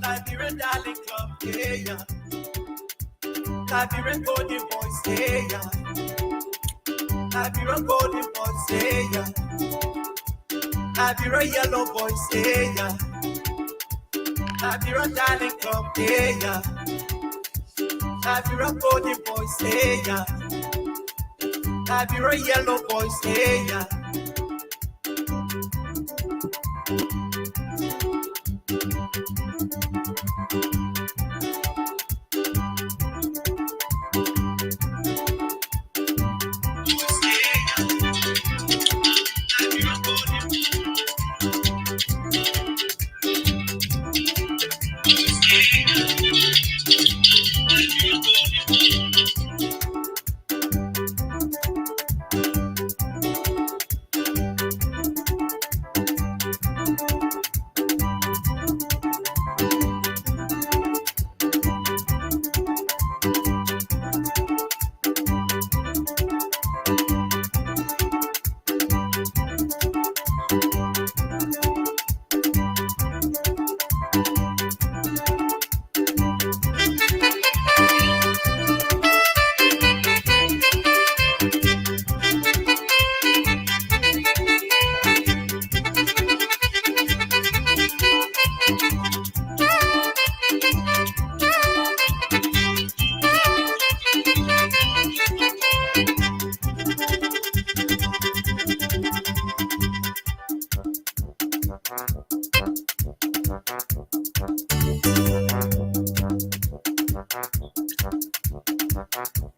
Liberian Darling Club, yeah. Liberian Golden Boys, yeah. Liberian Golden Boys, yeah. Liberian Yellow Boys, yeah. Liberian Darling Club, yeah. Liberian Golden Boys, yeah. Liberian Yellow Boys, yeah.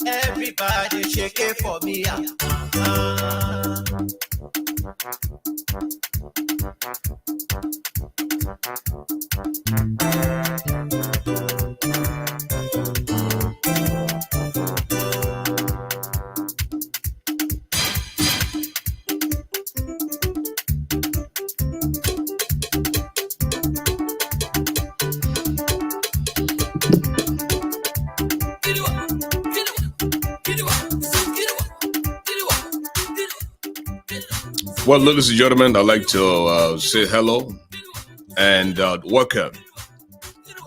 Everybody shake it for me. Well, ladies and gentlemen, I'd like to say hello and welcome.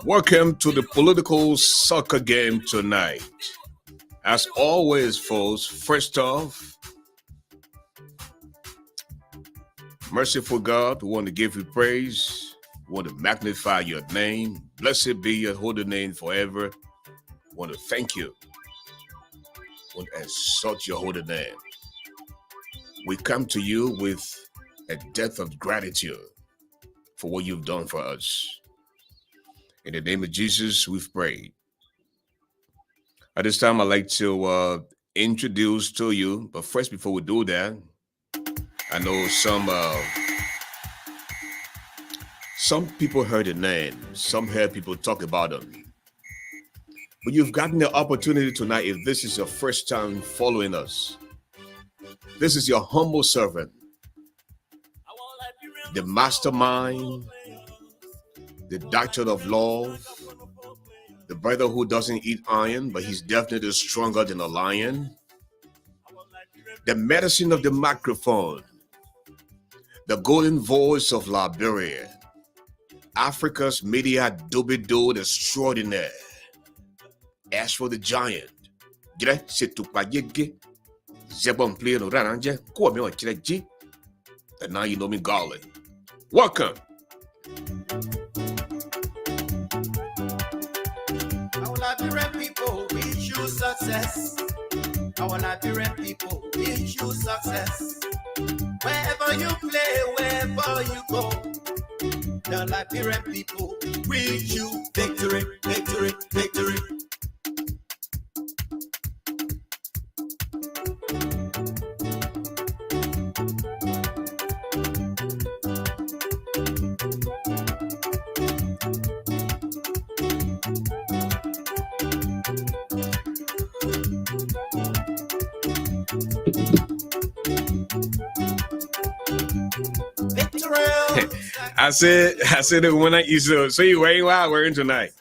Welcome to the political soccer game tonight. As always, folks, first off, merciful God, we want to give you praise. We want to magnify your name. Blessed be your holy name forever. We want to thank you. We want to exalt your holy name. We come to you with a debt of gratitude for what you've done for us. In the name of Jesus, we've prayed. At this time, I'd like to introduce to you, but first, before we do that, I know some people heard the name, some heard people talk about them. But you've gotten the opportunity tonight, if this is your first time following us. This is your humble servant, the mastermind, the doctor of love, the brother who doesn't eat iron, but he's definitely stronger than a lion, the medicine of the microphone, the golden voice of Liberia, Africa's media doobie-doo extraordinaire, Ashford the giant. And now you know me, Garley. Welcome. Our Liberian people, we choose success. Our Liberian people, we choose success. Wherever you play, wherever you go, the Liberian people, we choose victory, victory, victory. I said that when I used to see you wearing what I'm wearing tonight.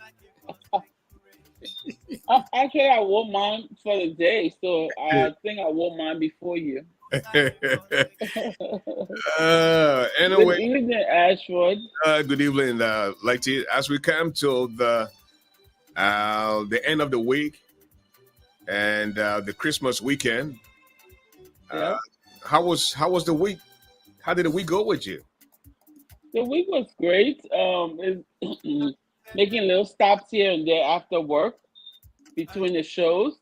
Actually, I wore mine for the day, so I think I wore mine before you. Good Anyway, evening, Ashford. good evening, Lexi. As we come to the end of the week and the Christmas weekend, uh, Yep. how was the week? How did the week go with you? The week was great. Making little stops here and there after work between the shows.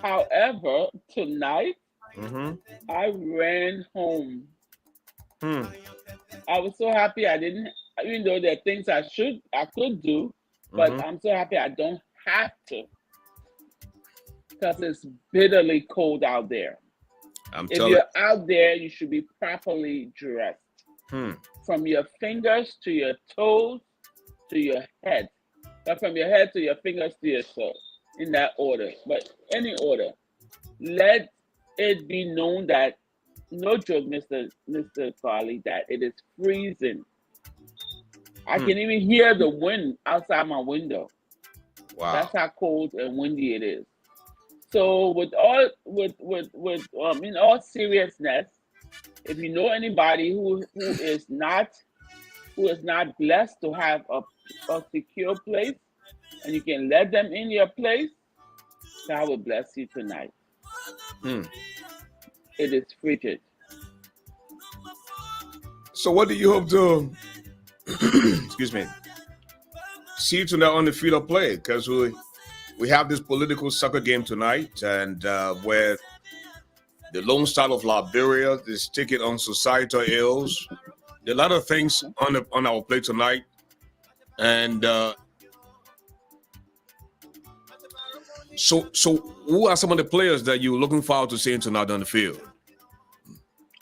However, tonight Mm-hmm. I ran home. Hmm. I was so happy I didn't, even though there are things I could do, but Mm-hmm. I'm so happy I don't have to because it's bitterly cold out there. I'm If telling. you're out there, you should be properly dressed Hmm. from your fingers to your toes to your head, but from your head to your fingers to your toe, in that order. But any order, let it be known that no joke, Mister Garley, that it is freezing. I Hmm. can even hear the wind outside my window. Wow. That's how cold and windy it is. So, in all seriousness, if you know anybody who is not blessed to have a secure place, and you can let them in your place, God will bless you tonight. Hmm. It is frigid. So, what do you hope to? Excuse me. See you tonight on the field of play because we have this political soccer game tonight, and where the Lone Star of Liberia is taking on societal ills. There are a lot of things on our plate tonight, and so who are some of the players that you're looking forward to seeing tonight on the field?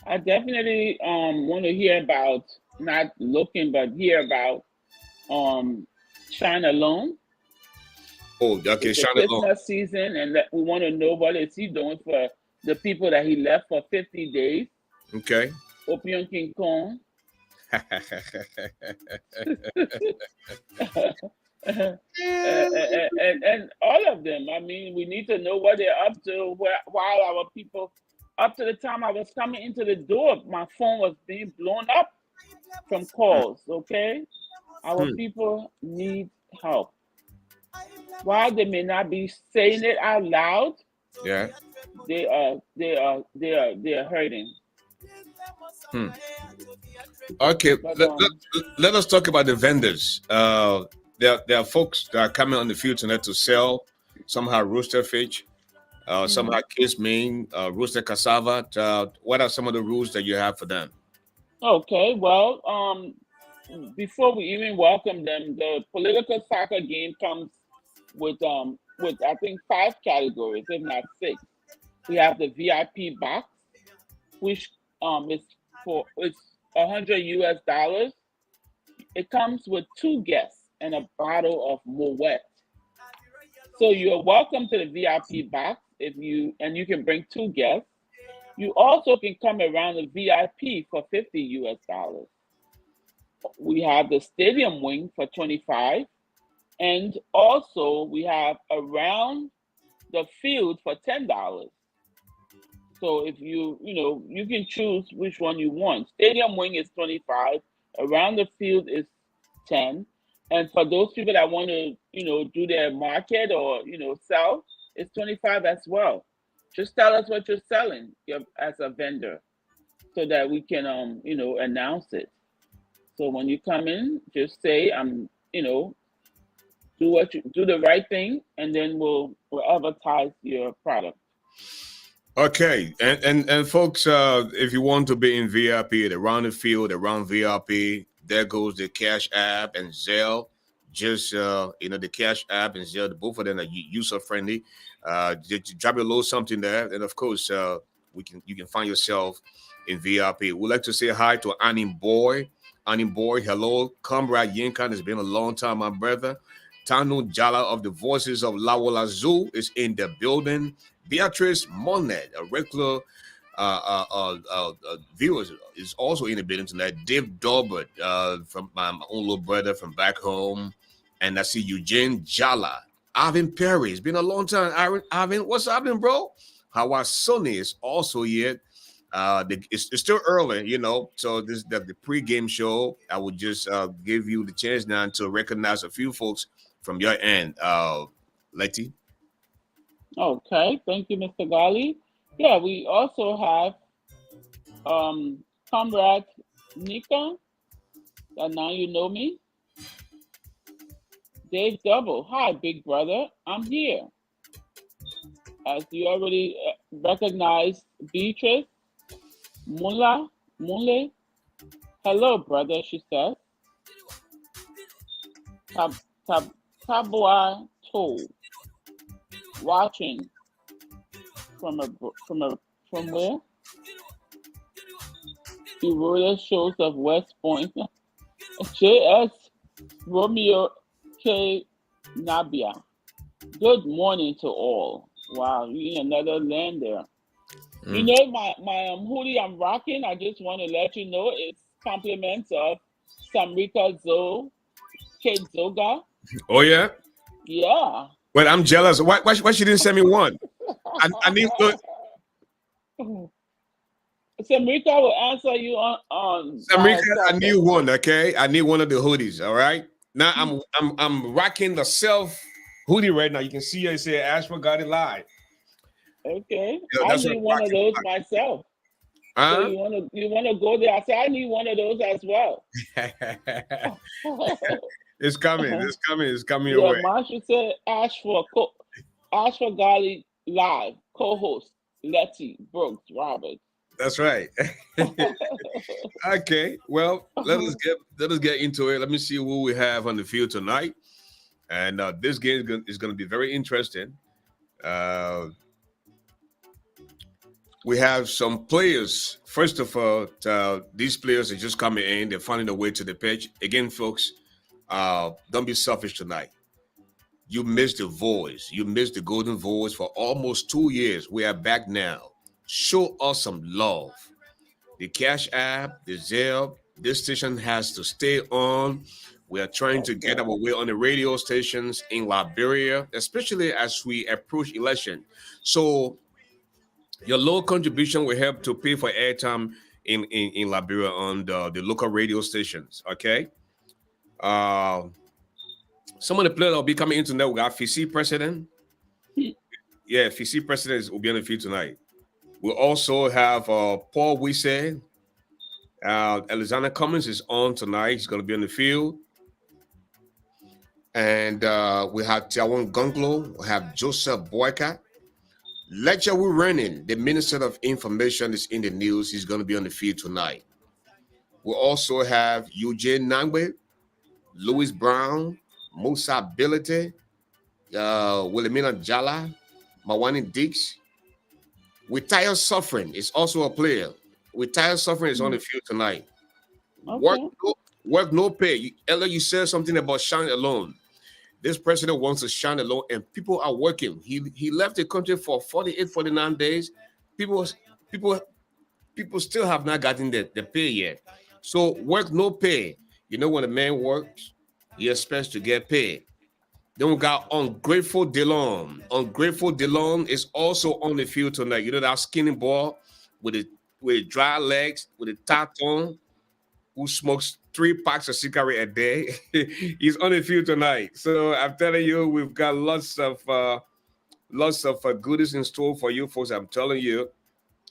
I definitely want to hear about, not looking, but hear about Shine Alone. Oh, okay, It's the Shine Along. Christmas season, and that we want to know what is he doing for the people that he left for 50 days. Okay. Opium King Kong. And all of them. I mean, we need to know what they're up to. While our people, up to the time I was coming into the door, my phone was being blown up from calls. Okay, our Hmm. people need help. While they may not be saying it out loud, Yeah. they are hurting. Hmm. Okay. But Let us talk about the vendors. There are folks that are coming on the field tonight to sell. Some have roaster fish. Some mhm. have kiss mean, roasted cassava. What are some of the rules that you have for them? Okay, well, before we even welcome them, the political soccer game comes with I think five categories, if not six. We have the VIP box, which is for it's $100. It comes with two guests and a bottle of Moet. So you're welcome to the VIP box if you can bring two guests. You also can come around the VIP for $50. We have the stadium wing for 25, and also we have around the field for $10. So if you can choose which one you want. Stadium wing is 25, around the field is 10, and for those people that want to do their market or sell, it's 25 as well. Just tell us what you're selling as a vendor so that we can announce it. So when you come in, just say do the right thing, and then we'll advertise your product. Okay, and folks, if you want to be in VIP, around the field, around VIP, there goes the Cash App and Zelle. Just the Cash App and Zelle, both of them are user friendly. Just drop a little something there, and of course, you can find yourself in VIP. We'd like to say hi to Annie Boy. Annie Boy, hello, comrade Yinkan. It's been a long time, my brother. Tanu Jala of the Voices of Lawala Zoo is in the building. Beatrice Monet, a regular viewer, is also in the building tonight. Dave Dorbert, from my own little brother from back home. And I see Eugene Jala. Arvin Perry. It's been a long time. Arvin, what's happening, bro? Howard Sonny is also here. It's still early, you know. So this the pre-game show. I would just give you the chance now to recognize a few folks from your end. Letty. Okay, thank you, Mr. Garley. Yeah, we also have Comrade Nika, and now you know me. Dave Double, hi, big brother, I'm here. As you already recognized, Beatrice, Mule, hello, brother, she says. Tab, tab, Tabua To, watching from where? The roller shows of West Point. J.S. Romeo K. Nabia. Good morning to all. Wow, you in another land there. You know my hoodie I'm rocking. I just want to let you know it's compliments of Samrika Kate Zoga. Oh yeah. Yeah. Well, I'm jealous. Why she didn't send me one? I need look. Samrika will answer you on Samrika, I need one. Okay, I need one of the hoodies. All right. Now I'm rocking the self hoodie right now. You can see I say Ashford got it live. Okay, I need one of those myself. So you wanna go there? I said I need one of those as well. It's coming. It's coming Yeah, away. Marsha said Ashford Garley live co-host Letty Brooks Roberts. That's right. Okay. Well, let us get into it. Let me see who we have on the field tonight. And this game is going to be very interesting. We have some players. First of all, these players are just coming in. They're finding their way to the pitch. Again, folks, don't be selfish tonight. You missed the voice. You missed the golden voice for almost 2 years. We are back now. Show us some love. The Cash App, the Zelle, this station has to stay on. We are trying to get our way on the radio stations in Liberia, especially as we approach election. So your low contribution will help to pay for airtime in Liberia on the local radio stations. Okay. Some of the players that will be coming in tonight. We got FICI president. Yeah, FICI president will be on the field tonight. We'll also have Paul Wise. Alexander Cummins is on tonight. He's going to be on the field. And we have Tiawan Gunglo. We have Joseph Boyka. Lecture we're running. The Minister of Information is in the news. He's going to be on the field tonight. We'll also have Eugene Nangbe, Louis Brown, Musa Bilete, Wilhelmina Jala, Mawani Dix. With Tire Suffering is also a player. With Tire Suffering is on the field tonight. Okay. Work no pay. Ella, you said something about shine alone. This president wants to shine alone, and people are working. He left the country for 48, 49 days. People still have not gotten the pay yet. So work no pay. You know, when a man works, he expects to get paid. Then we got Ungrateful Delon. Ungrateful Delon is also on the field tonight. You know that skinny boy with dry legs, with a tattoo, who smokes 3 packs of cigarette a day. He's on the field tonight. So I'm telling you, we've got lots of goodies in store for you folks. I'm telling you.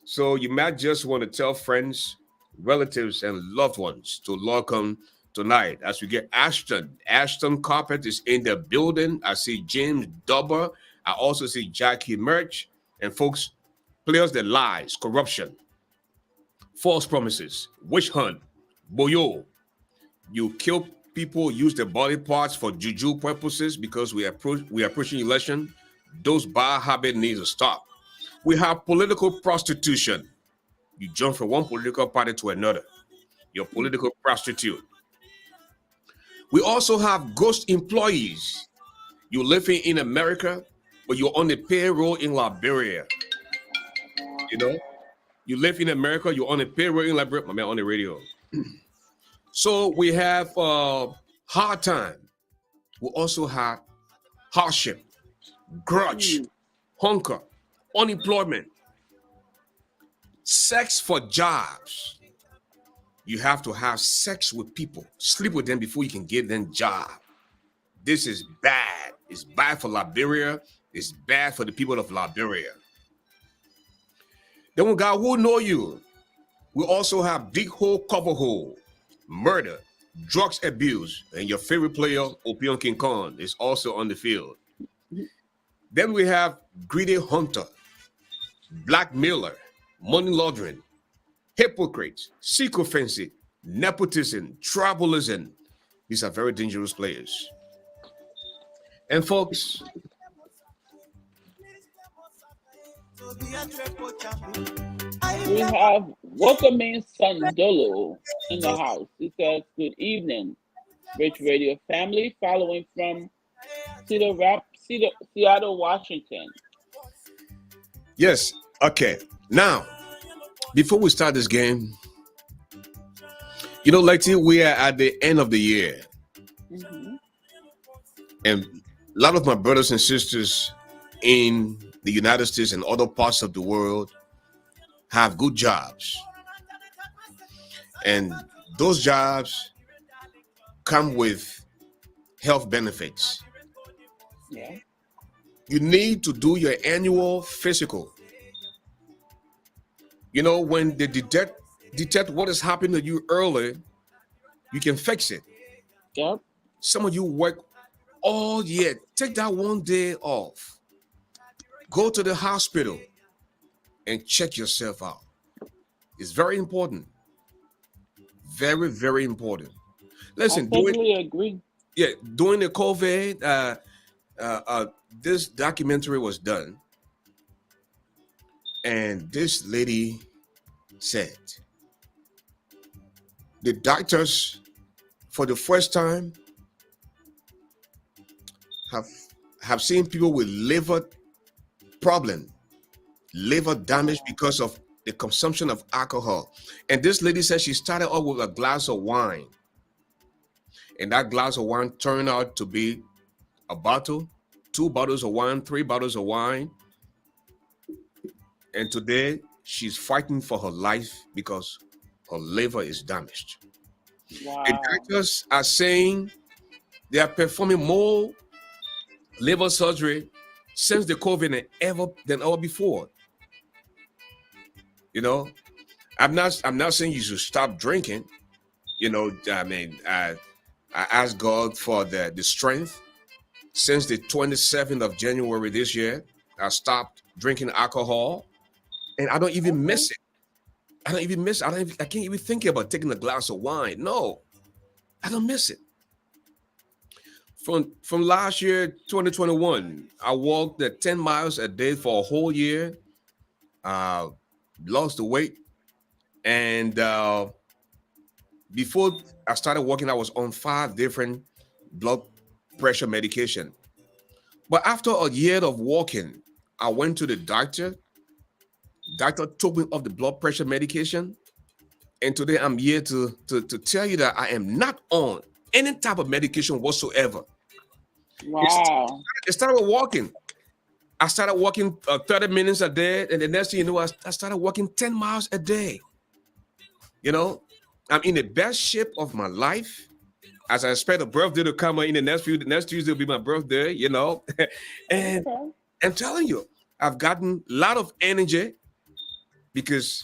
So you might just want to tell friends, relatives, and loved ones to log on tonight as we get Ashton. Ashton Carpet is in the building. I see James Dubber. I also see Jackie Merch. And folks, players that lies, corruption, false promises, witch hunt, boyo. You kill people, use their body parts for juju purposes because we are approaching election. Those bad habits need to stop. We have political prostitution. You jump from one political party to another. You're a political prostitute. We also have ghost employees. You're living in America, but you're on the payroll in Liberia. You know, you live in America, you're on the payroll in Liberia. My man on the radio. So we have hard time. We also have hardship, grudge, hunger, unemployment, Sex for jobs. You have to have sex with people, sleep with them before you can get them job. This is bad. It's bad for Liberia. It's bad for the people of Liberia. Then when God will know you, we also have dig hole, cover hole, murder, drugs abuse, and your favorite player, Opion King Kong, is also on the field. Then we have greedy hunter, blackmailer, money laundering, hypocrites, sycophancy, nepotism, tribalism. These are very dangerous players. And folks, We have Wokamin Sandolo in the house. He says, "Good evening, Rich Radio family, following from Seattle, Washington." yes, okay. Now, before we start this game, Lexi, we are at the end of the year. Mm-hmm. And a lot of my brothers and sisters in the United States and other parts of the world have good jobs. And those jobs come with health benefits. Yeah. You need to do your annual physical. When they detect what is happening to you early, you can fix it. Yep. Some of you work all year. Take that one day off. Go to the hospital and check yourself out. It's very important. Very, very important. Listen, I totally agree. During the COVID, this documentary was done, and this lady said the doctors, for the first time, have seen people with liver problem, liver damage because of the consumption of alcohol. And this lady said she started off with a glass of wine, and that glass of wine turned out to be a bottle, 2 bottles of wine, 3 bottles of wine. And today she's fighting for her life because her liver is damaged. Wow. The doctors are saying they are performing more liver surgery since the COVID than ever before. I'm not saying you should stop drinking. I ask God for the strength. Since the 27th of January this year, I stopped drinking alcohol, and I don't even miss it. I can't even think about taking a glass of wine. No, I don't miss it. From last year, 2021, I walked 10 miles a day for a whole year. Lost the weight, and before I started walking, I was on 5 different blood pressure medication. But after a year of walking, I went to the doctor. Doctor took me off the blood pressure medication, and today I'm here to tell you that I am not on any type of medication whatsoever. Wow. It started with walking. I started walking 30 minutes a day, and the next thing you know, I started walking 10 miles a day. I'm in the best shape of my life. As I expect a birthday to come in the next Tuesday will be my birthday, and I'm telling you, I've gotten a lot of energy because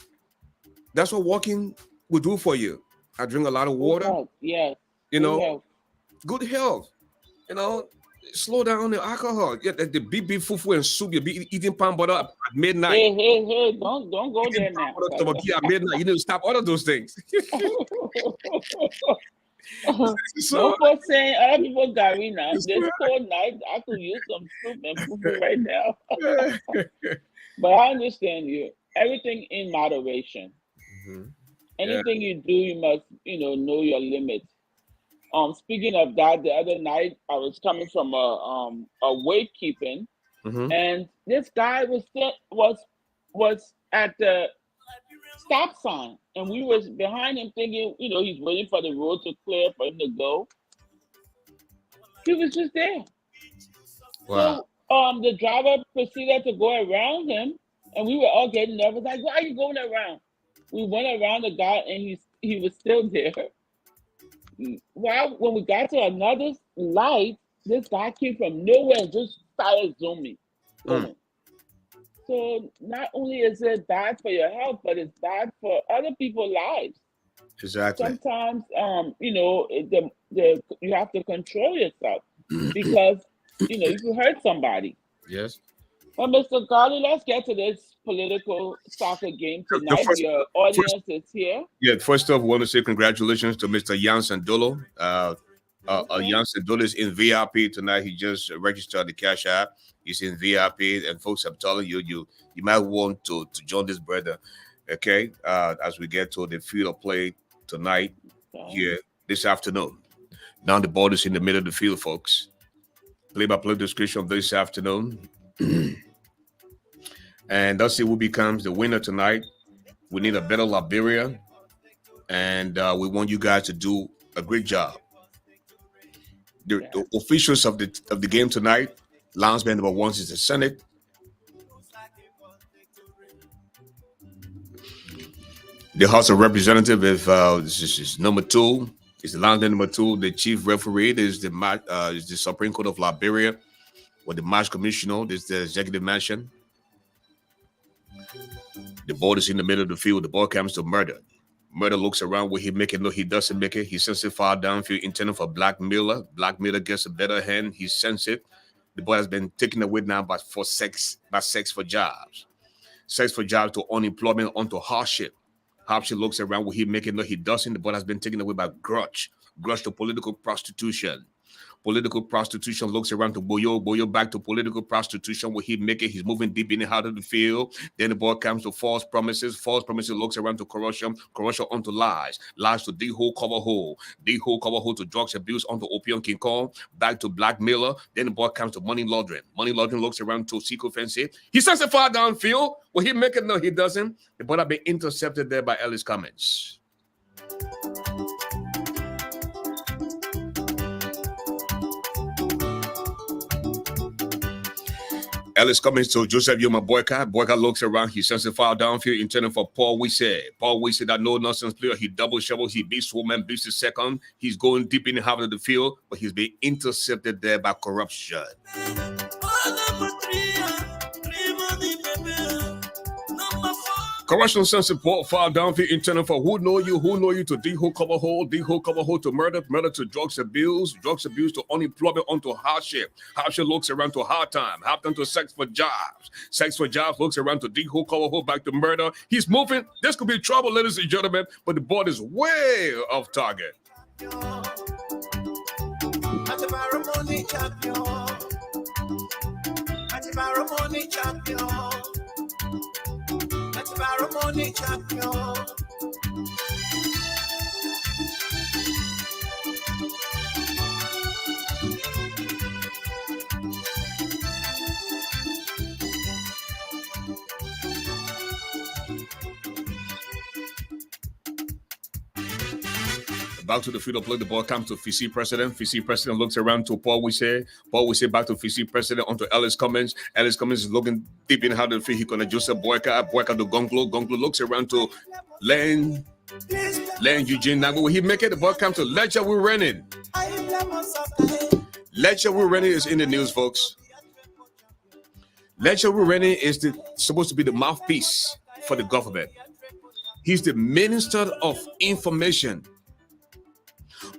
that's what walking will do for you. I drink a lot of water. Yes. Good health. Slow down the alcohol. Yeah, the big fufu and soup. You be eating palm butter at midnight. Hey! Don't go there now. At midnight, you need to stop all of those things. No for saying other people Gary now. This cold night, I could use some soup and fufu right now. But I understand you. Everything in moderation. Mm-hmm. Anything you do, you must, know your limits. Speaking of that, the other night I was coming from a weight keeping, mm-hmm. and this guy was at the stop sign, and we was behind him thinking, he's waiting for the road to clear for him to go. He was just there. Wow. So the driver proceeded to go around him And we were all getting nervous, like, why are you going around? We went around the guy and he was still there. Well, when we got to another light, this guy came from nowhere and just started zooming. So not only is it bad for your health, but it's bad for other people's lives. Exactly. Sometimes, you have to control yourself because, you can hurt somebody. Yes. Well, Mr. Garley, let's get to this political soccer game tonight. Your audience is here. Yeah, first off, we want to say congratulations to Mr. Jan Sandolo. Okay. Jan Sandolo is in VIP tonight. He just registered the cash app. He's in VIP, and folks, I'm telling you, you might want to join this brother, okay? As we get to the field of play tonight, here this afternoon. Now the ball is in the middle of the field, folks. Play-by-play description this afternoon. And let's see who becomes the winner tonight. We need a better Liberia, and we want you guys to do a great job. The officials of the game tonight, linesman number 1 is the Senate. The House of Representatives, if this is number 2, is the linesman number 2. The chief referee is the Supreme Court of Liberia, or the match commissioner. This is the executive mansion. The ball is in the middle of the field. The ball comes to Murder. Murder looks around. Will he make it? No, he doesn't make it. He sends it far downfield, intended for Black Miller. Black Miller gets a better hand. He sends it. The ball has been taken away now by sex for jobs. Sex for jobs to unemployment, onto hardship. Hardship looks around. Will he make it? No, he doesn't. The ball has been taken away by grudge. Grudge to political prostitution. Political prostitution looks around to Boyo. Boyo back to political prostitution. Will he make it? He's moving deep in and out of the field. Then the ball comes to false promises. False promises looks around to corruption. Corruption onto lies. Lies to D-hole cover hole. D-hole cover hole to drugs abuse onto Opium King Kong. Back to Black Miller. Then the ball comes to money laundering. Money laundering looks around to Seco Fancy. He sends it far downfield. Will he make it? No, he doesn't. The ball has been intercepted there by Ellis Cummins. Ellis Cummins to Joseph Yuma Boyka. Boyka looks around. He sends a foul downfield intended for Paul Weese. Paul Weese, that no-nonsense player. He double shovels. He beats Woman, beats the second. He's going deep in the half of the field, but he's being intercepted there by corruption. Corruption sends a foul downfield intended for who know you to D-hole cover hole to murder to drugs abuse to unemployment onto hardship. Hardship looks around to hard time to sex for jobs looks around to D-hole cover hole back to murder. He's moving. This could be trouble, ladies and gentlemen, but the ball is way off target. Champion. Back to the field of play. The ball comes to VC President. VC President looks around to Paul Weese. Paul Weese back to VC President onto Ellis Cummins. Ellis Cummins is looking deep in how the field. He gonna Joseph Boyka. Boyka to Gonglo. Gonglo looks around to Len Eugene Nago. Will he make it? The ball comes to Ledger Wirenin. Ledger Wirenin is in the news, folks. Ledger Wirenin is supposed to be the mouthpiece for the government. He's the Minister of Information.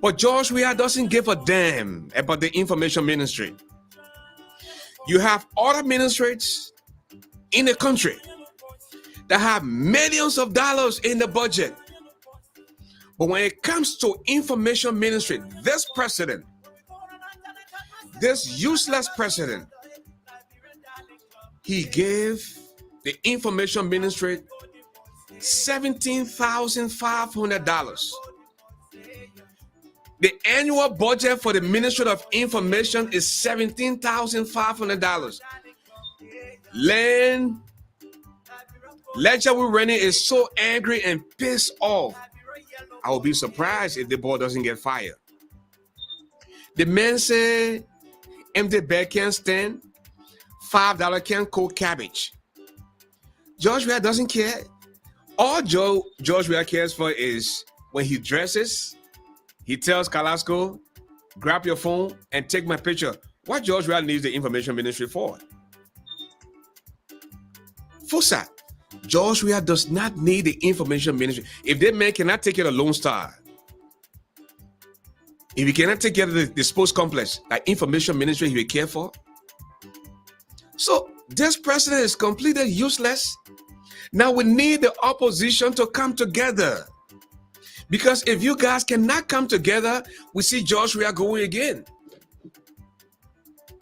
But George Weah doesn't give a damn about the information ministry. You have other ministries in the country that have millions of dollars in the budget. But when it comes to information ministry, this president, this useless president, he gave the information ministry $17,500. The annual budget for the Ministry of Information is $17,500. Ledger Wirenin is so angry and pissed off. I will be surprised if the boy doesn't get fired. The man said, empty bag can stand, $5 can cook cabbage. George Weah doesn't care. All George Weah cares for is when he dresses, he tells Carrasco, grab your phone and take my picture. What George Weah needs the information ministry for? Fosa, George Weah does not need the information ministry. If that man cannot take care of Lone Star, if he cannot take care of the sports complex, like information ministry he will care for. So this president is completely useless. Now we need the opposition to come together. Because if you guys cannot come together, we see George Weah going again.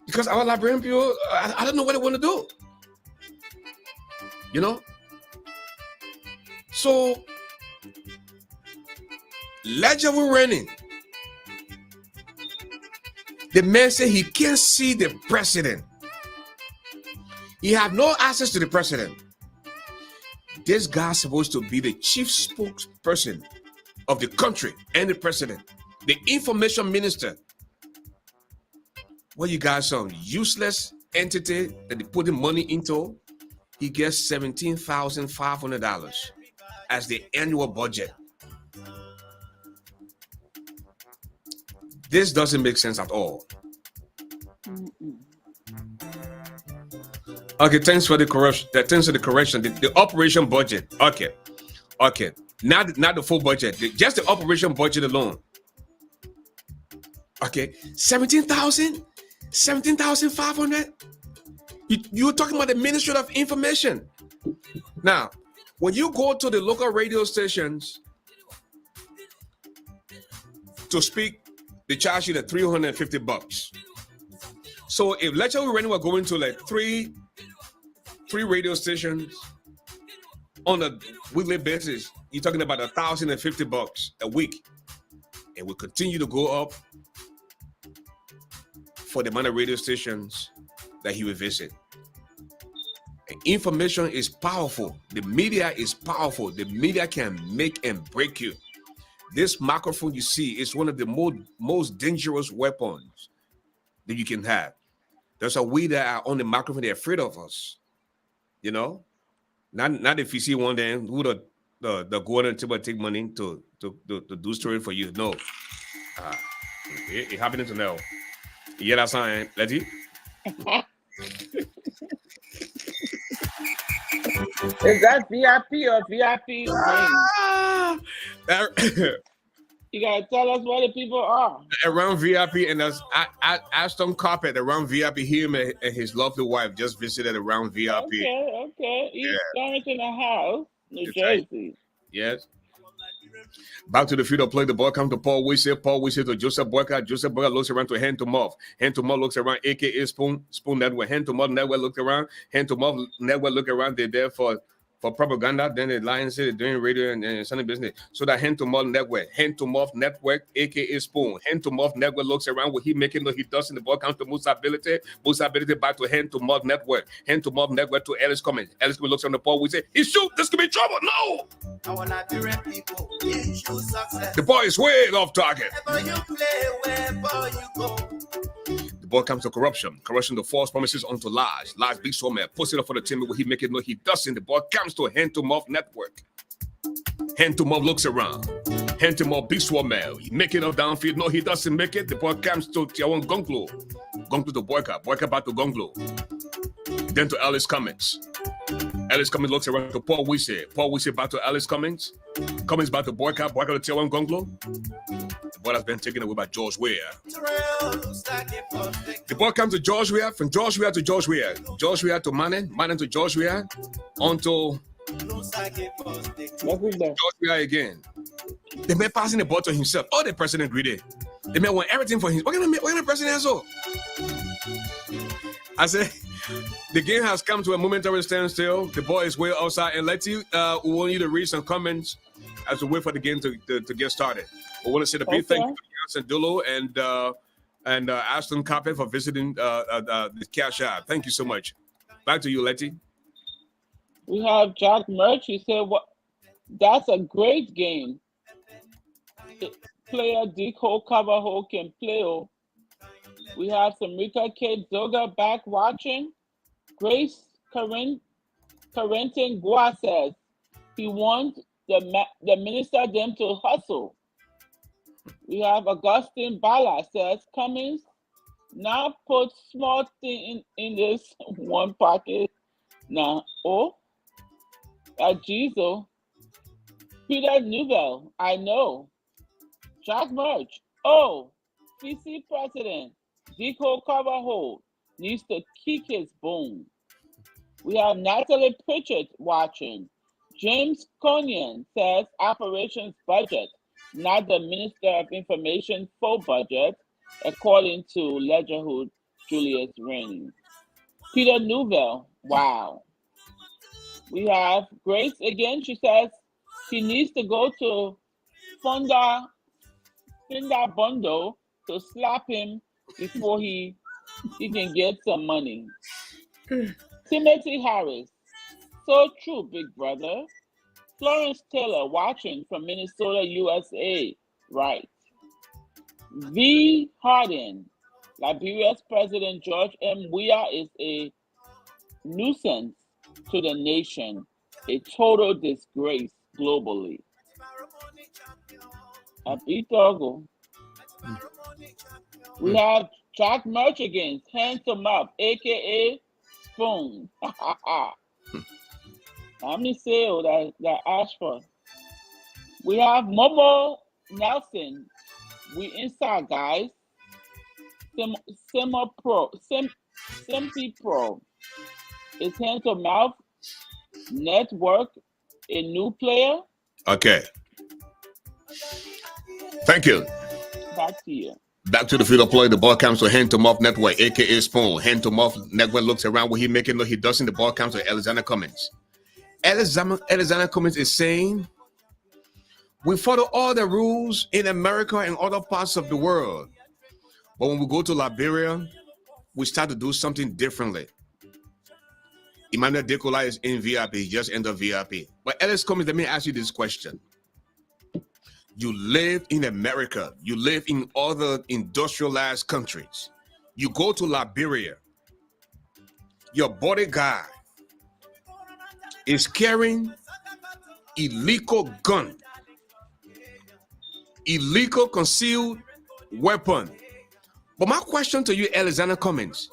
Because our Liberian people, I don't know what they want to do. You know? So, legendary reigning. The man said he can't see the president. He have no access to the president. This guy's supposed to be the chief spokesperson of the country and the president, the information minister. What you guys some useless entity that they putting money into? He gets $17,500 as the annual budget. This doesn't make sense at all. Okay, thanks for the correction. Thanks for the correction. The operation budget. Okay. Not the full budget. Just the operation budget alone. Okay, 17,500. You're talking about the Ministry of Information. Now, when you go to the local radio stations to speak, they charge you the $350. So if let's say we were going to like three radio stations on a weekly basis, you're talking about $1,050 a week. And will continue to go up for the amount of radio stations that he will visit. And information is powerful. The media is powerful. The media can make and break you. This microphone you see is one of the most dangerous weapons that you can have. There's a we that are on the microphone, they're afraid of us. You know? Not if you see one day who the go on and take money to do story for you. No. It happening to now. You hear that sign, Letty? Is that VIP or VIP wing? You gotta tell us where the people are. Around VIP, and there's Ashton Carpet around VIP. Him and his lovely wife just visited around VIP. Okay. East Carrington House, New Jersey. Yes. Back to the field of play. The ball comes to Paul Wisse. Paul Wisse to Joseph Boyka. Joseph Boyka looks around to Hand to Muff. Hand to Muff looks around, aka Spoon Network. Hand to Muff Network looked around. Hand to Muff Network look around. They're there for propaganda. Then the Lions say they're doing radio and Sunday business. So that Hand to Muff Network, aka Spoon. Hand to Muff Network looks around. What he making? He doesn't. The ball comes to Musa Ability. Musa Ability back to Hand to Muff Network. Hand to Muff Network to Ellis Cummings. Ellis Cummings looks on the ball. We say, he shoot. This could be trouble. No. People, the ball is way off target. Wherever you play, wherever you go. The ball comes to corruption. Corruption, the false promises onto lies. Lies, big so man. Puts it up for the team. Will he make it? No, he doesn't. The ball comes to Hand to Muff Network. Hand to Muff looks around. Hand to Muff, big sword man. He make it up downfield. No, he doesn't make it. The ball comes to Tiawan Gonglo. Gonglo to Boyka. Boyka back to Gonglo. Then to Ellis Cummings. Ellis Cummings looks around to Paul Wisse. Paul Wisse back to Ellis Cummings. Cummings back to Boyka. Boyka to Tiawan Gonglo. The ball has been taken away by George Weah. The ball comes to George Weah. From George Weah to George Weah. George Weah to Manning. Manning to George Weah. On to George Weah again. The man passing the ball to himself. Oh, the president greedy. The man want everything for him. What kind of president is so? I said, the game has come to a momentary standstill. The ball is way outside. And let's you, we want you to read some comments as we wait for the game to get started. We want to say the big thank you to Jansen Dulo and Ashton Carpet for visiting the Cash App. Thank you so much. Back to you, Letty. We have Jack Murch. He said, "What? That's a great game. Player dig hole, cover hole can play. Oh. We have Samrika Kate Zoga back watching. Grace Corinne Corentin Gua says he wants the minister them to hustle. We have Augustine Bala says Cummings now put small thing in this one pocket. Now, Jesus. Peter Newell, I know. Jack Merch, PC President, Deco Coverhold needs to kick his bone. We have Natalie Pritchett watching. James Conian says operations budget, not the Minister of Information full budget, according to Ledgerhood Julius Rennie. Peter Newell, wow. We have Grace again. She says he needs to go to Fonda Bondo to slap him before he can get some money. Timothy Harris, so true, big brother. Florence Taylor watching from Minnesota, USA, right. V. Hardin, Liberia's President George M. Weah is a nuisance to the nation, a total disgrace globally. Abitogo. We have Jack Merch again, handsome up, aka Spoon. Let me say that Ashford. We have Momo Nelson. We inside, guys. Simpy Pro. Is hand to mouth network a new player? Okay. Thank you. Back to you. Back to the field of play. The ball comes to Hand to Mouth Network, aka Spoon. Hand to Mouth Network looks around what he making. Look, he doesn't. The ball comes to Alexander Cummings. Alexander Cummings is saying, we follow all the rules in America and other parts of the world. But when we go to Liberia, we start to do something differently. Emmanuel Decola is in VIP. He just entered VIP. But Alex Cummings, let me ask you this question. You live in America. You live in other industrialized countries. You go to Liberia. Your bodyguard is carrying illegal gun, illegal concealed weapon. But my question to you, Alexander Cummings,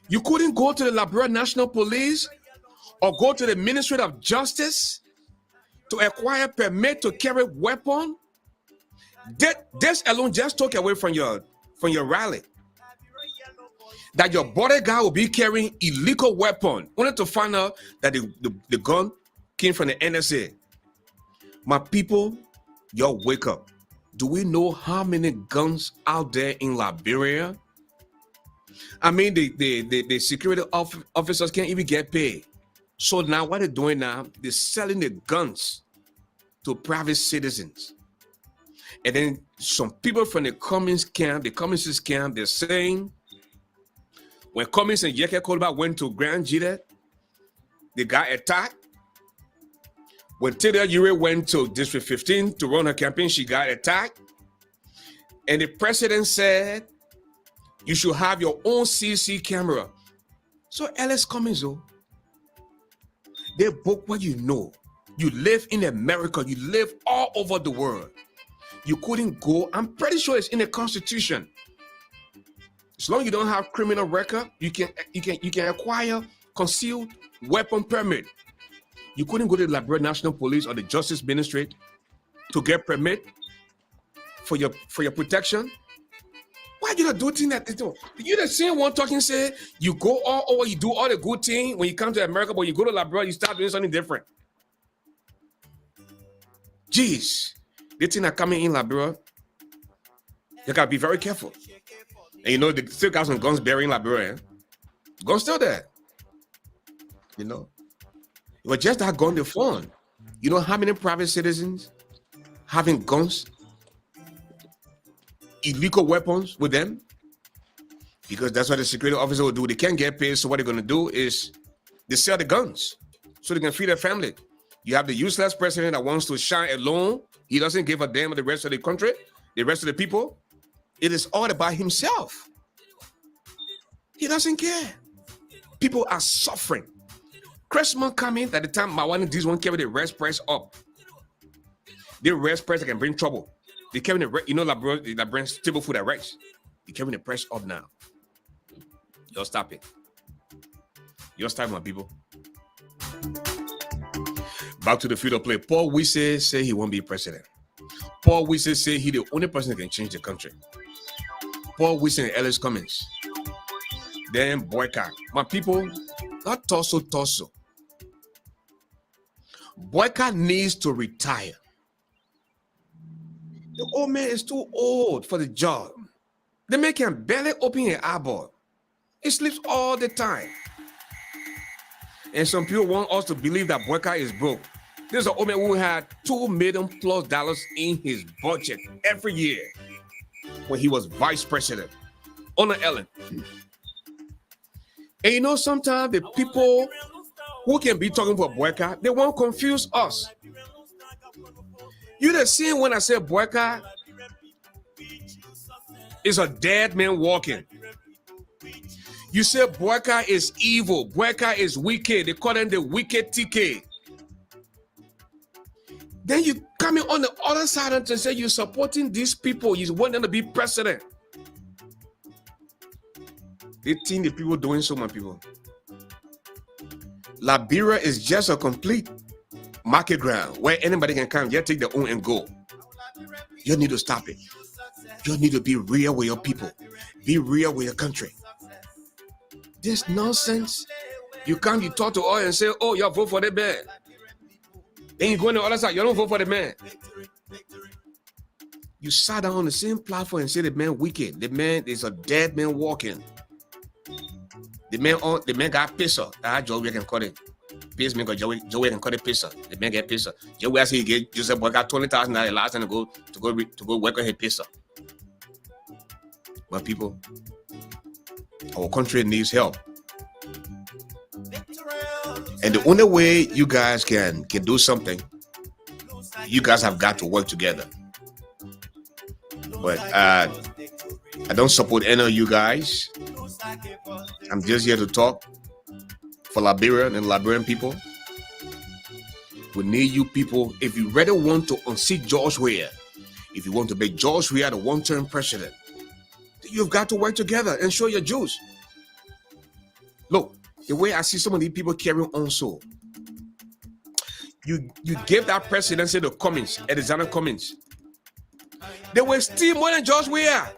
you couldn't go to the Liberia National Police or go to the Ministry of Justice to acquire permit to carry weapon? This alone just took away from your rally. That your bodyguard will be carrying illegal weapon, only to find out that the gun came from the NSA. My people, y'all wake up. Do we know how many guns out there in Liberia? I mean, the security officers can't even get paid. So now what they're doing now, they're selling the guns to private citizens. And then some people from the Cummings camp, they're saying, when Cummings and Yeke Kolba went to Grand Jide, they got attacked. When Teda Ure went to District 15 to run her campaign, she got attacked. And the president said, you should have your own CC camera. So Alex Cummings, they book what you know. You live in America. You live all over the world. You couldn't go. I'm pretty sure it's in the Constitution. As long as you don't have criminal record, you can acquire concealed weapon permit. You couldn't go to the Liberia National Police or the Justice Ministry to get permit for your protection. Why you not do things that they do? You the same one talking say you go all over, you do all the good thing when you come to America, but you go to Liberia, you start doing something different. Jeez, the thing that coming in Liberia, you gotta be very careful. And you know, they still got some guns buried in Liberia. Guns still there. You know? It was just that gun they found. You know how many private citizens having guns, illegal weapons with them? Because that's what the security officer will do. They can't get paid, so what they're going to do is they sell the guns so they can feed their family. You have the useless president that wants to shine alone. He doesn't give a damn of the rest of the country, the rest of the people. It is all about himself. He doesn't care. People are suffering. Christmas coming, at the time, my one this one carry the rest price up. The rest price can bring trouble. They carry the, you know, that brings table food at rice. They carry the price up now. Y'all stop it. Y'all stop, my people. Back to the field of play. Paul Wisse say he won't be president. Paul Wisse say he the only person that can change the country. Paul Wisse and Ellis Cummings. Then boycott. My people, not torso. Boycott needs to retire. The old man is too old for the job. The man can barely open an eyeball. He sleeps all the time. And some people want us to believe that boycott is broke. There's an old man who had $2 million plus in his budget every year when he was vice president. Honor Ellen. And you know, sometimes the people who can be talking for boycott, they won't confuse us. You the same when I say boycott, it's a dead man walking. You say boycott is evil, boycott is wicked. They call them the wicked TK. Then you come in on the other side and say you're supporting these people. You want them to be president. They think the people doing so, my people. Liberia is just a complete market ground where anybody can come, just take their own and go. You need to stop it. You need to be real with your people. Be real with your country. This nonsense. You can't, you talk to us and say, oh, you vote for the man. Then you go on the other side, you don't vote for the man. You sat down on the same platform and say the man wicked. The man is a dead man walking. The man got pissed off. Joey can call it. Piss me because Joey can call it pissed off. The man get pissed off. Joey I say he get Joseph Boy got $20,000 last time to go work on his pissed off. But people, our country needs help. And the only way you guys can do something, you guys have got to work together. But I don't support any of you guys. I'm just here to talk for Liberia and Liberian people. We need you people. If you really want to unseat George Weah, if you want to make George Weah the one-term president, you've got to work together and show your juice. Look, the way I see some of these people carrying on so. You gave that presidency to Cummings, Alexander Cummings. They were still more than George Weah.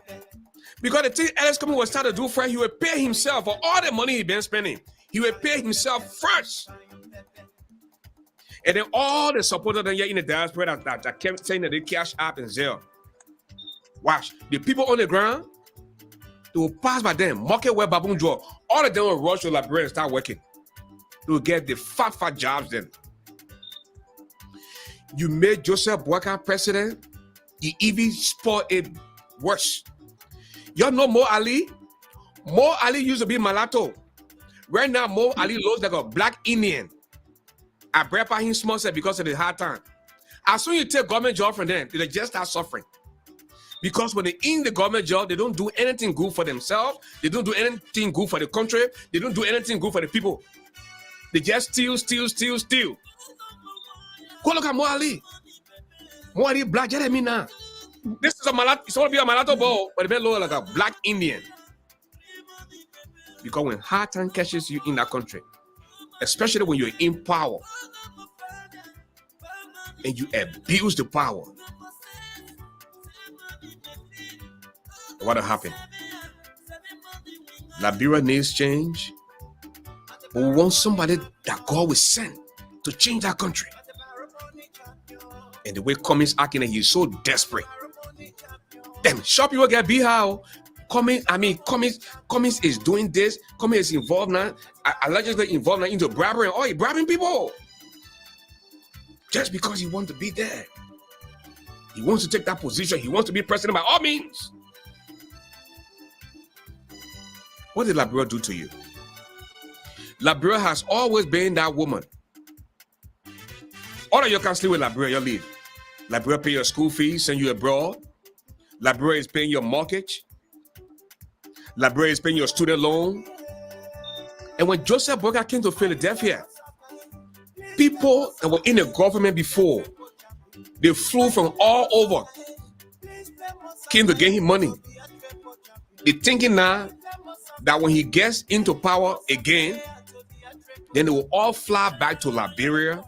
Because the thing Alex Cummings was trying to do for him, he would pay himself for all the money he'd been spending. He would pay himself first. And then all the supporters in the diaspora that kept saying that they cash app and Zelle. Watch, the people on the ground, they will pass by them, market where Baboon draw. All of them will rush to Liberia and start working. They will get the fat jobs then. You made Joseph Boyka president, you even spoiled it worse. Y'all know Mo Ali? Mo Ali used to be mulatto. Right now, Mo Ali looks like a black Indian. I break him small set because of the hard time. As soon as you take government job from them, they just start suffering. Because when they're in the government job, they don't do anything good for themselves. They don't do anything good for the country. They don't do anything good for the people. They just steal. Go look at Mo Ali. Mo Ali black, get at me now. This is a mulatto. It's going to be a mulatto ball, but it look like a black Indian. Because when hard time catches you in that country, especially when you're in power, and you abuse the power, what'll happen? Liberia needs change. We want somebody that God will send to change that country. And the way Cummings acting, he's so desperate. Damn, shop people get beat how. Cummings is doing this. Cummings is involved now. Allegedly involved now into bribery. Oh, he bribing people. Just because he wants to be there. He wants to take that position. He wants to be president by all means. What did Liberia do to you? Liberia has always been that woman. All of you can sleep with Liberia, you leave. Liberia pay your school fees, send you abroad. Liberia is paying your mortgage. Liberia is paying your student loan. And when Joseph Boyka came to Philadelphia, People that were in the government before, they flew from all over, came to get him money. They're thinking now that when he gets into power again, then they will all fly back to Liberia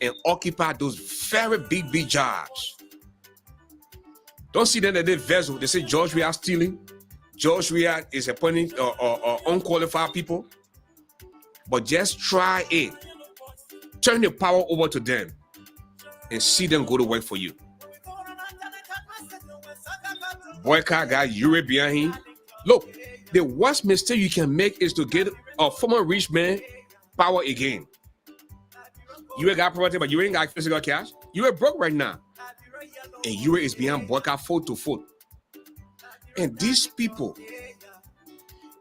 and occupy those very big jobs. Don't see that they vessel. They say George Weah stealing. George Weah is appointing unqualified people. But just try it. Turn the power over to them and see them go to work for you. Boycott got Europe behind him. Look, the worst mistake you can make is to get a former rich man power again. You ain't got property, but you ain't got physical cash. You are broke right now. And Europe is behind boycott foot to foot. And these people,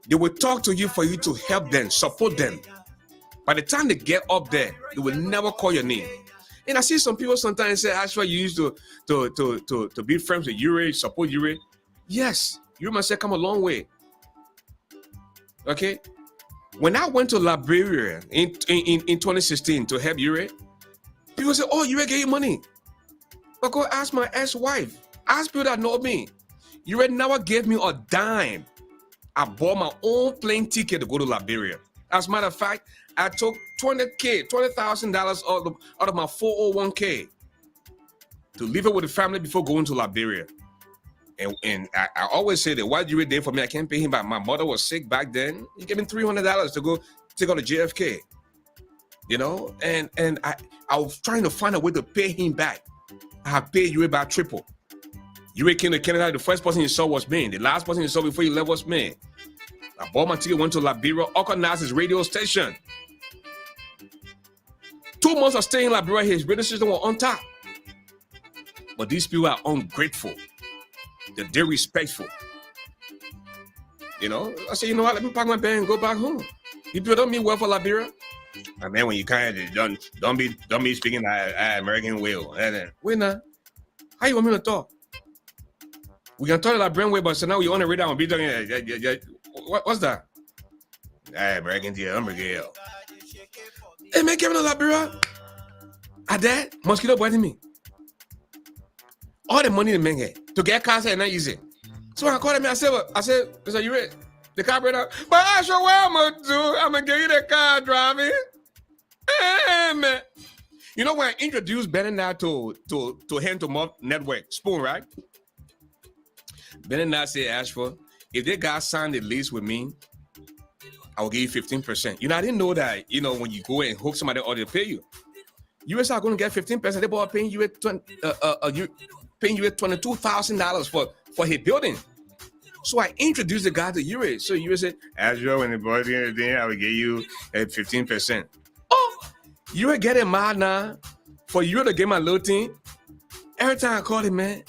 they will talk to you for you to help them, support them. By the time they get up there, they will never call your name. And I see some people sometimes say, Ashford, you used to be friends with Yuri, support Yuri. Yes, you must say come a long way. Okay? When I went to Liberia in 2016 to help Yuri, people say, oh, Yuri gave you money. I go ask my ex-wife. Ask people that know me. Yuri never gave me a dime. I bought my own plane ticket to go to Liberia. As a matter of fact, I took $20,000 out of my 401k to leave it with the family before going to Liberia. And I always say that why you were there for me, I can't pay him back. My mother was sick back then. He gave me $300 to go take out the JFK. You know, and I was trying to find a way to pay him back. I have paid you back triple. You came to Canada, the first person you saw was me. The last person you saw before you left was me. I bought my ticket, went to Liberia, organized his radio station. 2 months of staying in Liberia, his radio station was on top. But these people are ungrateful. They're disrespectful. You know, I said, you know what, let me pack my bag and go back home. People don't mean well for Liberia. And man, when you kind of don't be speaking American way. Wait now, how you want me to talk? We can talk the Liberian way, but so now we on the radar and be talking. What's that? American deal, American. Hey man, Kevin of Liberia. At that, mosquito biting me. All the money the man get to get cars is not easy. So when I called him, I said, Mr. You ready? The car brother, but I sure what I'm gonna do. I'm gonna give you the car driving. Hey man. You know when I introduced Ben now to hand to Muff Network, Spoon, right? Ben and I said, Ashford, if they guys signed the lease with me, I will give you 15%. You know, I didn't know that, you know, when you go and hook somebody or they pay you. You are going to get 15%. They both paying you at $22,000 for his building. So I introduced the guy to Yuri. So Yuri said, Ashford, when the boy did anything, I will give you at 15%. Oh, Yuri getting mad now for Yuri to get my little thing. Every time I called him, man,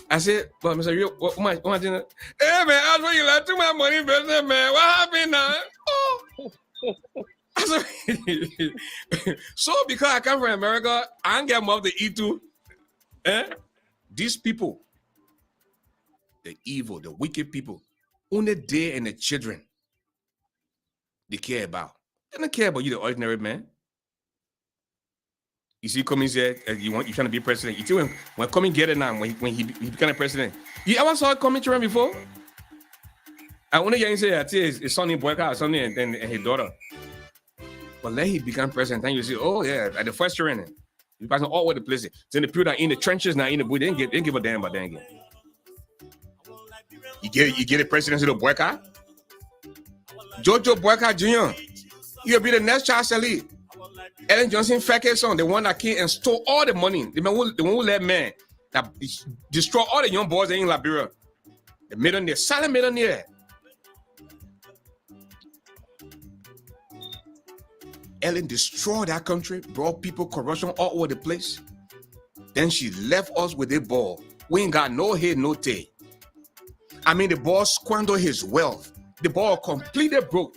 I said, well, Mr. Rio, what am I doing? Hey, man, I was you like too much money business, man. What happened now? Oh. So because I come from America, I ain't get more to eat too. These people, the evil, the wicked people, only they and the children, they care about. They don't care about you, the ordinary man. You see, Cummings here, you trying to be president. You see, when Cummings get it now, when he became a president. You ever saw Cummings run before? I want to say that his son in Boyka or something, and his daughter. But then he became president, and you see, oh yeah, at the first training, he passed all over the place. Then the people that in the trenches now in the bush, they didn't give a damn about that again. You get the presidency of Boyka? Jojo Boyka Jr. You'll be the next Charles Lee. Ellen Johnson Ferguson, the one that came and stole all the money. The one who led man that destroy all the young boys in Liberia. The millionaire, silent millionaire. Ellen destroyed that country, brought people corruption all over the place. Then she left us with a ball. We ain't got no head, no tail. I mean, the boy squandered his wealth. The boy completely broke.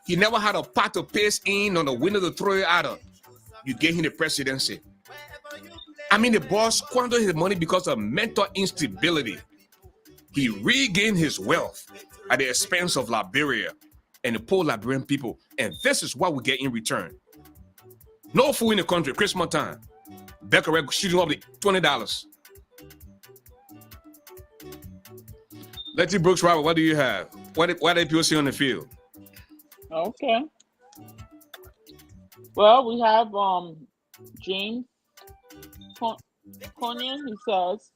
He never had a pot to paste in on the window to throw it out of. You gave him the presidency. I mean, the boss squandered his money because of mental instability. He regained his wealth at the expense of Liberia and the poor Liberian people. And this is what we get in return. No food in the country, Christmas time. Becquerel shooting up the $20. Letty Brooks, Robert, what do you have? What do people see on the field? Okay. Well, we have James Conian. He says,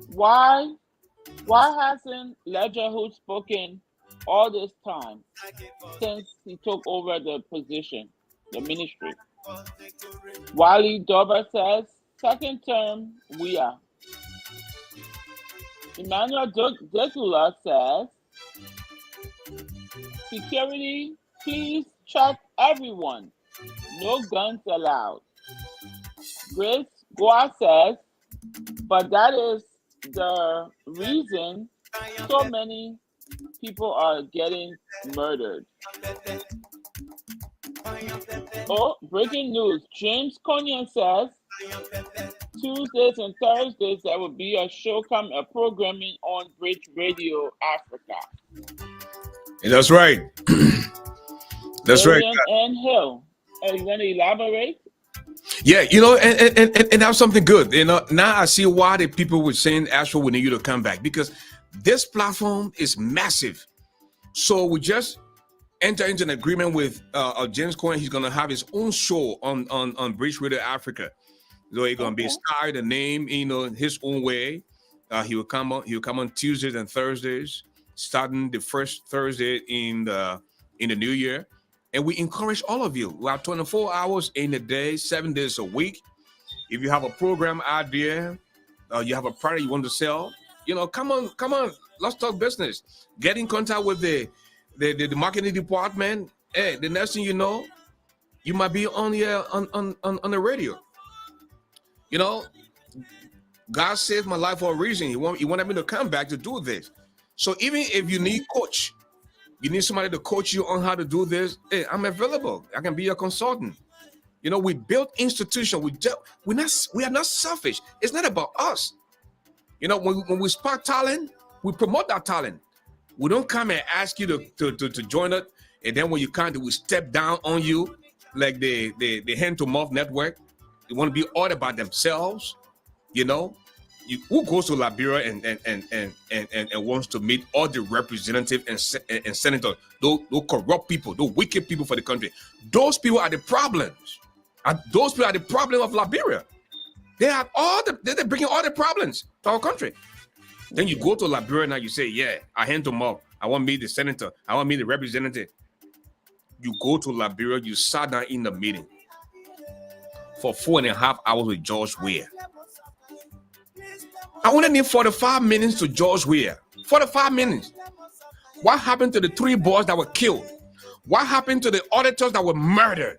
why hasn't Ledger Hood spoken all this time since he took over the position, the ministry? Wally Dover says, second term, we are. Emmanuel Dekula says, security, please check everyone. No guns allowed. Grace Goa says, but that is the reason so many people are getting murdered. Oh, breaking news. James Conian says, Tuesdays and Thursdays there will be a programming on Bridge Radio Africa. That's right. That's William right. N. Hill. You want to elaborate? Yeah, you know, and that's something good. You know, now I see why the people were saying, Ashford, we need you to come back, because this platform is massive. So we just enter into an agreement with James Cohen. He's gonna have his own show on Bridge Radio Africa. So he's gonna be styled the name, you know, his own way. He'll come on Tuesdays and Thursdays, starting the first Thursday in the new year. And we encourage all of you. We have 24 hours in a day, 7 days a week. If you have a program idea, you have a product you want to sell, you know, come on, let's talk business. Get in contact with the marketing department. Hey, the next thing you know, you might be on the radio. You know, God saved my life for a reason. He wanted me to come back to do this. So even if you need coach, you need somebody to coach you on how to do this, hey, I'm available. I can be your consultant. You know, we built institution. We are not selfish. It's not about us. You know, when we spark talent, we promote that talent. We don't come and ask you to join us, and then when you can't, we step down on you like the hand to mouth network. They want to be all about themselves. You know, who goes to Liberia and wants to meet all the representatives and senators, those corrupt people, those wicked people for the country. Those people are the problems. Those people are the problem of Liberia. They have they're bringing all the problems to our country. Then you go to Liberia now, you say, yeah, I hand them up. I want to meet the senator. I want to meet the representative. You go to Liberia, you sat down in the meeting for 4.5 hours with George Weah. I only need 45 minutes to George Weah. 45 minutes. What happened to the 3 boys that were killed? What happened to the auditors that were murdered?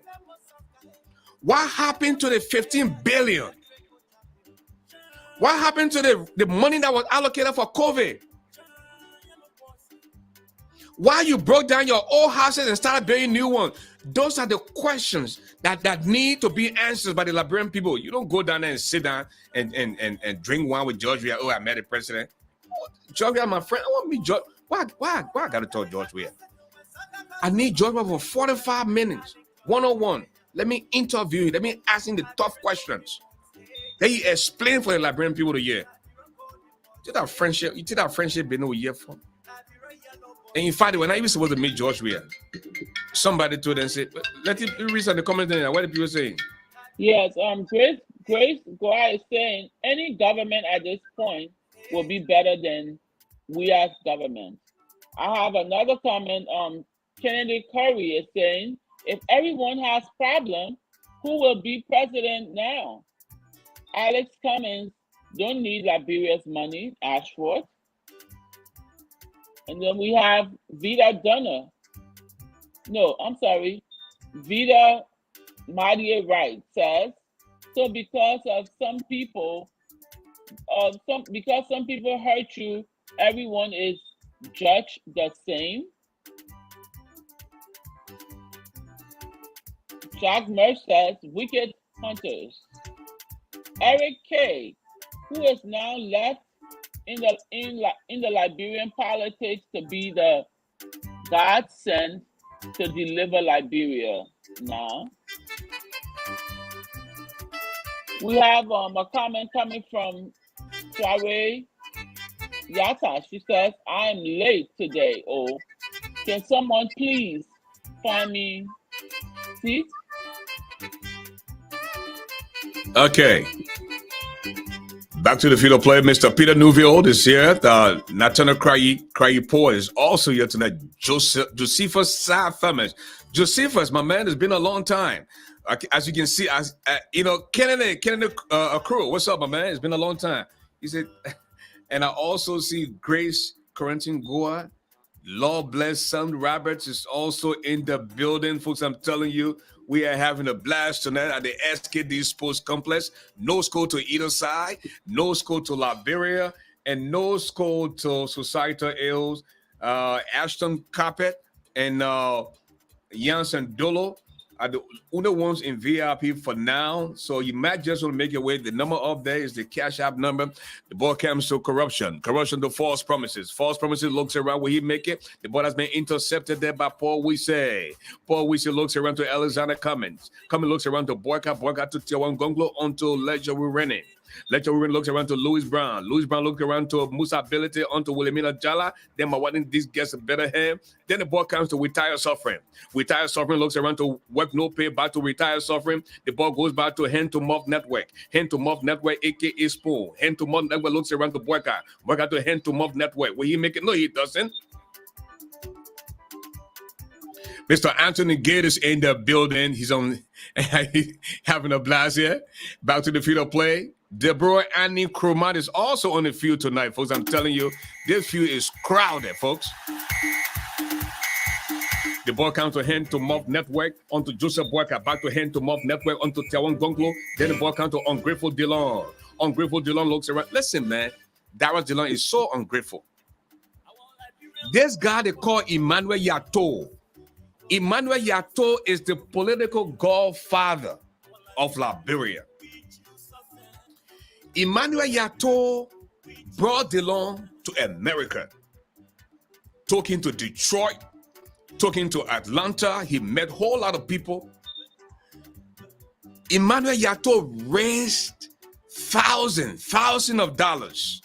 What happened to the 15 billion? What happened to the money that was allocated for COVID? Why you broke down your old houses and started building new ones? Those are the questions that need to be answered by the Liberian people. You don't go down there and sit down and drink wine with George Weah. Oh, I met the president. George Weah, my friend. I want to meet George. Why I got to talk George Weah? I need George Weah for 45 minutes, 101. Let me interview him. Let me ask him the tough questions. Then he explain for the Liberian people to hear. You think that friendship been over a year for? And in fact, when I was supposed to meet George Weah, somebody told them, say, let him read some of the comments there. What are people saying? Yes, Grace Goa is saying any government at this point will be better than we as government. I have another comment. Kennedy Curry is saying, if everyone has problems, who will be president now? Alex Cummins don't need Liberia's money, Ashford. And then we have Vida Dunner. No, I'm sorry. Vida Madia Wright says, so because some people hurt you, everyone is judged the same. Jack Merch says, wicked hunters. Eric K, who is now left in the Liberian politics to be the God sent to deliver Liberia. Now we have a comment coming from Shaway Yata. She says, "I am late today. Oh, can someone please find me seat?" Okay. Back to the field of play. Mr. Peter Newfield is here. Natana Crayipo is also here tonight. Josephus Sa-Famous. Josephus, my man, it's been a long time. As you can see, Kennedy Accru. What's up, my man? It's been a long time. He said, and I also see Grace Corentin Goa. Lord bless Sam Roberts is also in the building. Folks, I'm telling you, we are having a blast tonight at the SKD Sports Complex. No score to either side, no score to Liberia, and no score to Societal Hills, Ashton Carpet, and Jansen Dolo are the only ones in VIP for now. So you might just want to make your way. The number up there is the Cash App number. The ball comes to corruption to false promises. False promises looks around where he make it. The ball has been intercepted there by Paul Wisse. Paul Wisse looks around to Alexander Cummins. Cummins looks around to Boyka to Tiawan Gonglo onto Ledger Wirene. Ledger Wirene looks around to Louis Brown. Louis Brown looks around to Musa Ability onto Wilhelmina Jala. Then Mawadin this gets a better hand. Then the ball comes to Retire Suffering. Retire Suffering looks around to Work No Pay, back to Retire Suffering. The ball goes back to Hand to Mouth Network. Hand to Mouth Network, aka Spoon. Hand to Mouth Network looks around to Boyka. Boyka to Hand to Mouth Network. Will he make it? No, he doesn't. Mr. Anthony Gate is in the building. He's on having a blast here. Back to the field of play. Deborah Annie Cromat is also on the field tonight, folks. I'm telling you, this field is crowded, folks. The ball comes to Hand to Mouth Network, onto Joseph Boyka, back to Hand to Mouth Network, onto Tiawan Gonglo. Then the ball comes to Ungrateful Dillon. Ungrateful Dillon looks around. Listen, man, Darius Dillon is so ungrateful. This guy they call Emmanuel Yato. Emmanuel Yato is the political godfather of Liberia. Emmanuel Yato brought Dillon to America, took him to Detroit, took him to Atlanta. He met a whole lot of people. Emmanuel Yato raised thousands of dollars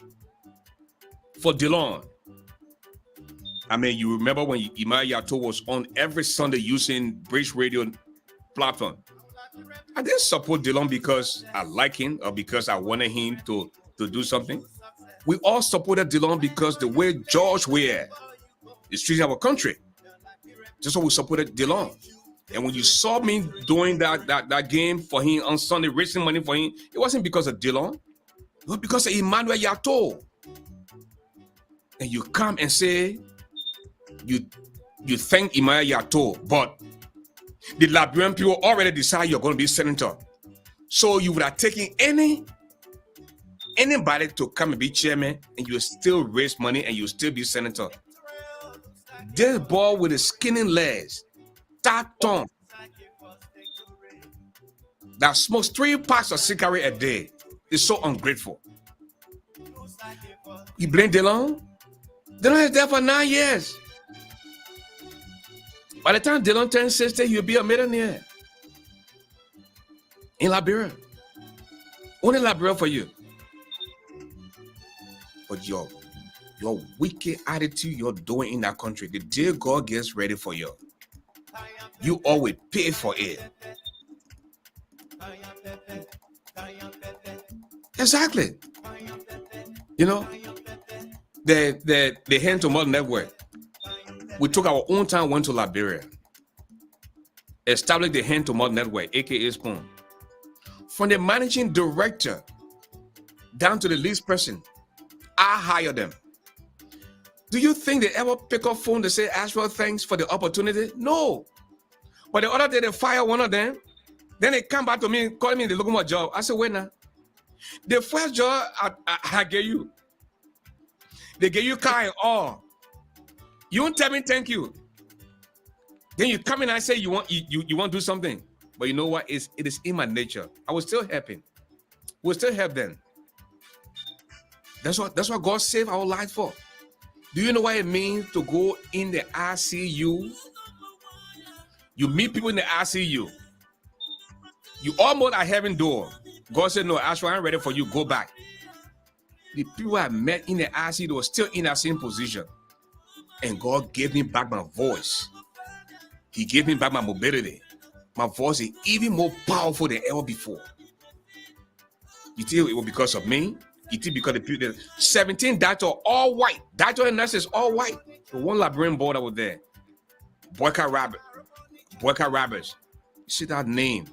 for Dillon. I mean, you remember when Emmanuel Yato was on every Sunday using British radio platform. I didn't support Dillon because I like him or because I wanted him to do something. We all supported Dillon because the way George Weah is treating our country. Just so we supported Dillon. And when you saw me doing that game for him on Sunday, raising money for him, it wasn't because of Dillon. It was because of Emmanuel Yato. And you come and say, you thank Emmanuel Yato, but the Liberian people already decide you're going to be senator. So you would have taken anybody to come and be chairman, and you still raise money and you still be senator. This boy with his skinny legs, that tongue, that smokes 3 packs of cigarette a day, is so ungrateful. You blame Dillon? Dillon is there for 9 years. By the time Dillon turns 60, he'll be a millionaire in Liberia. Only Liberia for you. But your wicked attitude you're doing in that country, the day God gets ready for you, you always pay for it. Exactly. You know, the Hand to Mouth Network. We took our own time, went to Liberia, established the Hand to Mouth Network, aka Spoon. From the managing director down to the least person, I hire them. Do you think they ever pick up phone to say, Ashford, thanks for the opportunity? No. But the other day they fire one of them. Then they come back to me, call me, they look for a job. I said, wait now. The first job I gave you, they gave you car and all. You won't tell me thank you. Then you come in and say you want to do something. But you know what? It is in my nature. I will still help him. We'll still help them. That's what God saved our life for. Do you know what it means to go in the ICU You meet people in the ICU. You almost at heaven door. God said, no, Ashford, I'm ready for you. Go back. The people I met in the ICU, they were still in that same position. And God gave me back my voice. He gave me back my mobility. My voice is even more powerful than ever before. You think it was because of me? You think because the people, 17 doctors, all white. Doctors and nurses, all white. The one librarian board that was there. Boyka Roberts. You see that name?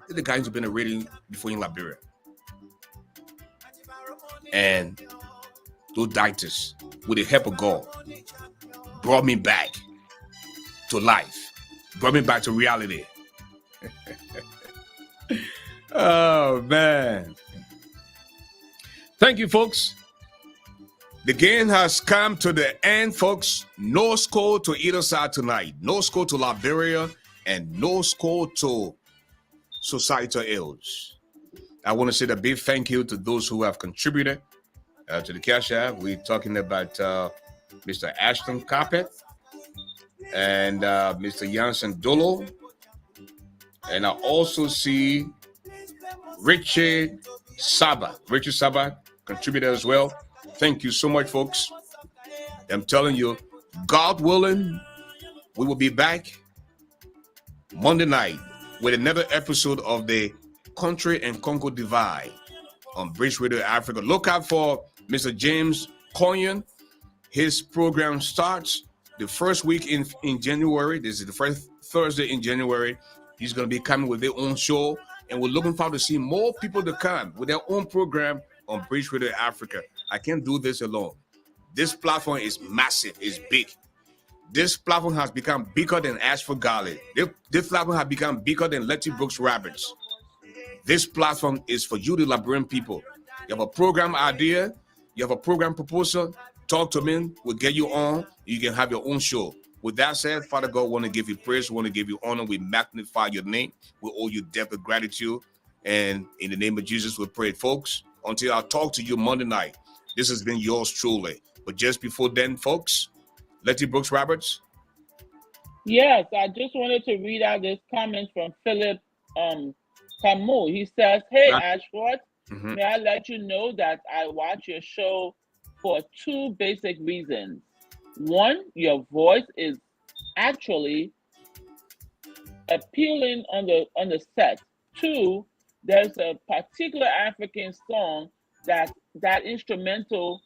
The guy who's been a rating before in Liberia. And those doctors, with the help of God, brought me back to life. Brought me back to reality. Oh, man. Thank you, folks. The game has come to the end, folks. No score to either side tonight. No score to Liberia and no score to societal ills. I want to say a big thank you to those who have contributed to the Cash App. We're talking about Mr. Ashton Carpet and Mr. Jansen Dolo. And I also see Richard Saba. Richard Saba contributed as well. Thank you so much, folks. I'm telling you, God willing, we will be back Monday night with another episode of the Country and Congo Divide on Bridge Radio Africa. Look out for Mr. James Conyon. His program starts the first week in January. This is the first Thursday in January. He's going to be coming with their own show. And we're looking forward to see more people to come with their own program on Bridge Radio Africa. I can't do this alone. This platform is massive. It's big. This platform has become bigger than Ashford Garley. This platform has become bigger than Letty Brooks Rabbits. This platform is for you, the Liberian people. You have a program idea. You have a program proposal. Talk to me. We'll get you on. You can have your own show. With that said, Father God, we want to give you praise. We want to give you honor. We magnify your name. We owe you debt of gratitude. And in the name of Jesus, we pray, folks, until I talk to you Monday night. This has been yours truly. But just before then, folks, Letty Brooks Roberts. Yes, I just wanted to read out this comment from Philip Camus. He says, hey, Ashford, may I let you know that I watch your show for two basic reasons. One, your voice is actually appealing on the set. Two, there's a particular African song that instrumental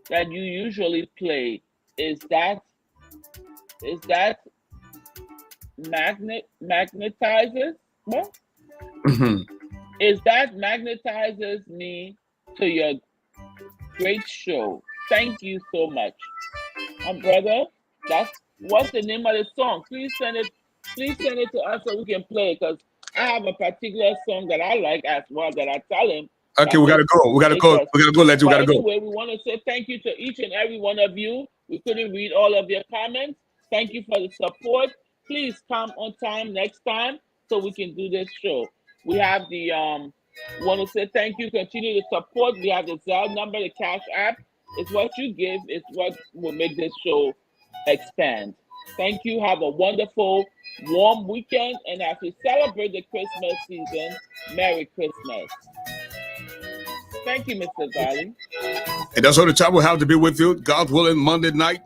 that you usually play is that magnetizes what? Is that magnetizes me to your great show. Thank you so much. Brother, what's the name of the song? Please send it to us so we can play it, because I have a particular song that I like as well that I tell him. Okay, we gotta go. We gotta go, Letty. We gotta go. Anyway, we want to say thank you to each and every one of you. We couldn't read all of your comments. Thank you for the support. Please come on time next time so we can do this show. We have the want to say thank you. Continue to support. We have the Zelle number, the Cash App. It's what you give. It's what will make this show expand. Thank you. Have a wonderful, warm weekend. And as we celebrate the Christmas season, Merry Christmas. Thank you, Mr. Garley. And that's all the time we'll have to be with you. God willing, Monday night,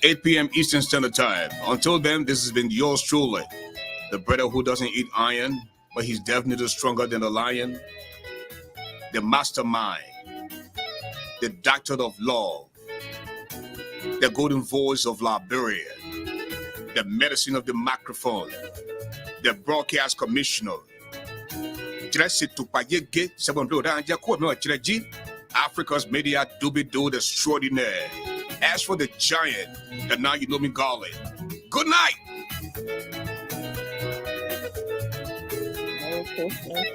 8 p.m. Eastern Standard Time. Until then, this has been yours truly. The brother who doesn't eat iron, but he's definitely stronger than the lion. The mastermind. The doctor of love. The golden voice of Liberia. The medicine of the microphone. The broadcast commissioner. Africa's media do extraordinaire. As for the giant, and now you know me, Garley. Good night. Merry Christmas.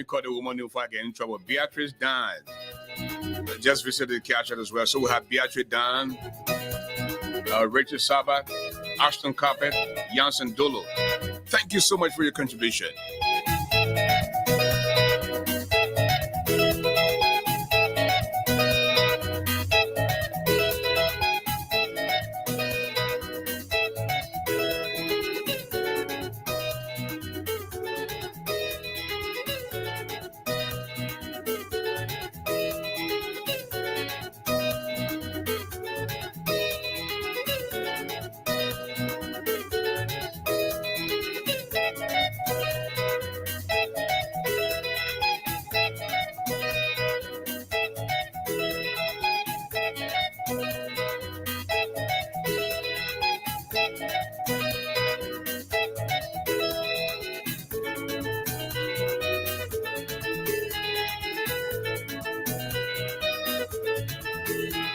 me call the woman before I get in trouble. Beatrice Dan. Just visited the catch as well. So we have Beatrice Dan, Rachel Sabat, Ashton Carpet, Jansen Dolo. Thank you so much for your contribution.